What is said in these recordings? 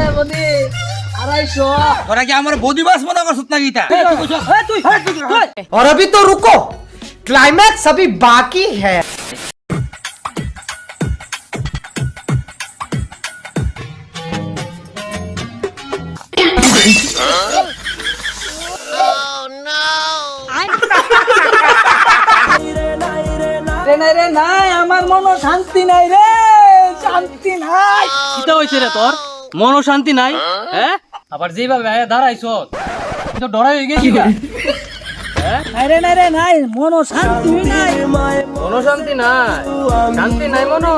এ বদি 250 তোরা কি আমার বদিবাস মনে করছিস নাকি এটা তুই और अभी तो रुको, क्लाइमैक्स अभी बाकी है। রে নাই আমার মনো শান্তি নাই রে, শান্তি নাই। কিটা হইছে রে তোর? মনো শান্তি নাই? হ্যাঁ? আবার যেভাবে আয়া দাঁড়াইছো তুই তো ডরাই হয়ে গেছিস হ্যাঁ? নাই রে নাই মনো শান্তি নাই। মনো শান্তি নাই, শান্তি নাই মনো।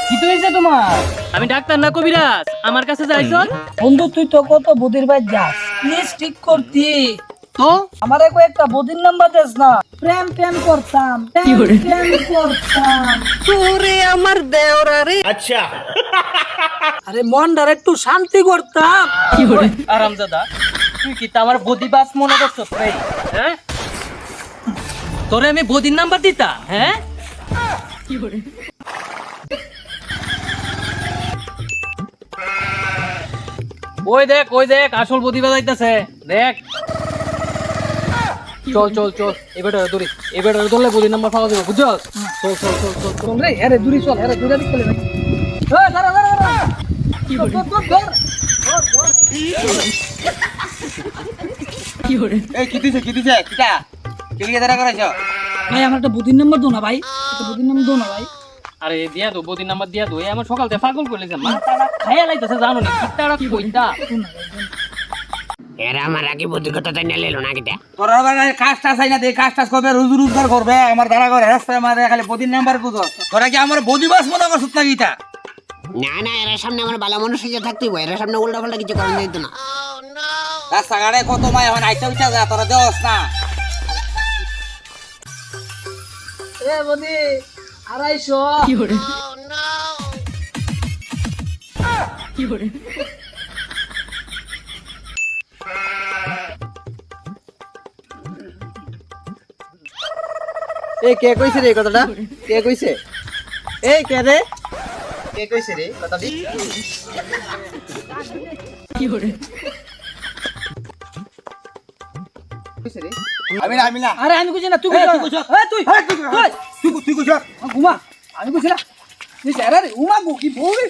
কি তো হইছে তোমার? আমি ডাক্তার না কবিরাজ, আমার কাছে যাইছ বন্ধু তুই তো কত বুদির ভাই যাস, প্লিজ ঠিক করতি তো আমারে কয়েকটা বুদির নাম্বার দেস না। প্রেম প্রেম করতাম, প্রেম করতাম তোরে আমার দেওরা রে। আচ্ছা আরে মনটার একটু শান্তি করতাম। কি করে আরামজাদা, তুই কি তা আমার বদিবাস মনে করছস রে? হ্যাঁ, তোরে আমি বদির নাম্বার দিতা? হ্যাঁ, কি করে ওই দেখ আসল বদিবাস আইতাছে দেখ। চল চল চল, এবারে ধরি, এবারে ধরলে বদির নাম্বার পাওয়া যাবে, বুঝছস? চল চল চল চল চল রে আরে দূরে চল, আরে দূরে দিক চলে ভাই। দাঁড়া কি করে কি করে এই কি দিছে কিটা কেলিকে দাঁড়া করাইছো ভাই আমার একটা বুদির নাম্বার দাও না ভাই, একটা বুদির নাম্বার দাও না ভাই। আরে দিয়া দো বদির নাম্বার দিয়া দো। এই আমার সকাল থেকে পাগল করে লেগেছে, মাথাটা খাইয়া লাইতেছে জানো না কিটাড়া কি কইতা। এরা আমার আগে বুদ্ধির কথা তাই নিয়ে না কিটা তোরা কাজ টাজ চাই না দে, কাজ টাজ করবে, রোজগার করবে, আমার দাঁড়া করে রাস্তায় মারে খালি বদির নাম্বার বুঝো। তোরা কি আমার বদিবাস মনে করছিস নাকি এটা না না, এরা সামনে আমার ভালো মানুষ হিসেবে থাকতেই হয়, এরা সামনে উল্টা পাল্টা কিছু করার যেত না। রাস্তাঘাটে কত মায় এখন আইটা উঠা যা, তোরা দেওস না। এ বদি 250 কি করে কি করে এই কে কইছে রে কথাটা? কে কইছে? এই কে রে? কে কইছে রে কথাটি? কি করে কইছে রে? আমি না আরে আমি কইছি না, তুই কইছ। এ তুই তুই কইছ ঘুমা, আমি কইছি না তুই যারা রে উমা গো কি বউরে।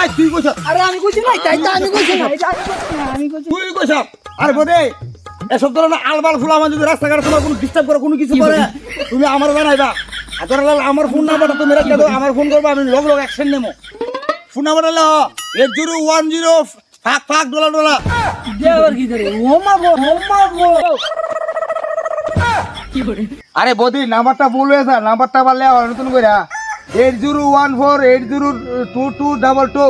এই তুই কইছ আরে আমি কইছি না, তাই তো আমি কইছি না, এই যে আমি কইছি। তুই কইছ। আরে বদে এসব ধরনের আলবাল ফুলা আমার যদি রাস্তাঘাটে তোমার কোনো ডিস্টার্ব করে কোনো কিছু করে তুমি আমার জানাইবা। আদর আমার ফোন নাম্বারটা তুমি রেখে দাও, আমার ফোন করবা, আমি লগ লগ অ্যাকশন নেবো। ফোন নাম্বারটা হলো 8010 ফাক ডলা দেওয়ার কি ধরে ওমা গো কি করে আরে বদি নাম্বারটা ভুল হয়েছে, নাম্বারটা পারলে নতুন করে 8014822222।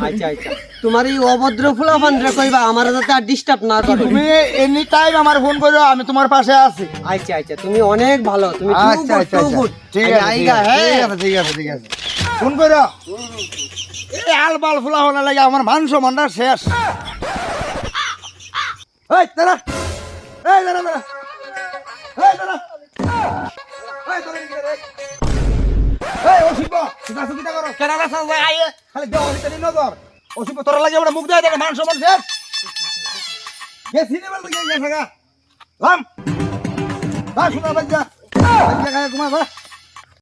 আচ্ছা আচ্ছা, তোমার এই অভদ্র ফুলাফানরা কইবা আমার যাতে আর ডিস্টার্ব না করে। তুমি এনি টাইম আমার ফোন করো, আমি তোমার পাশে আছি। আচ্ছা আচ্ছা, তুমি অনেক ভালো, তুমি আচ্ছা আচ্ছা ঠিক আছে ঠিক আছে ফোন করো। এই আলবাল ফুলা হওয়ার লাগে আমার মান সম্মানটা শেষ। এই দাঁড়া, এই দাঁড়া দাঁড়া, এই দাঁড়া, এই দাঁড়া কি রে? এই অসিব সুবিধা করো কেনারা সব আইয়ে খালি দেও অসিব নজর। অসিব তোর লাগে আমরা মুখ দেয় দেখে মান সম্মান শেষ। কে সিনেমার দিকে গেছে গা লাম বা শোনা বাজ্জা বাজ্জা খায় ঘুমা বা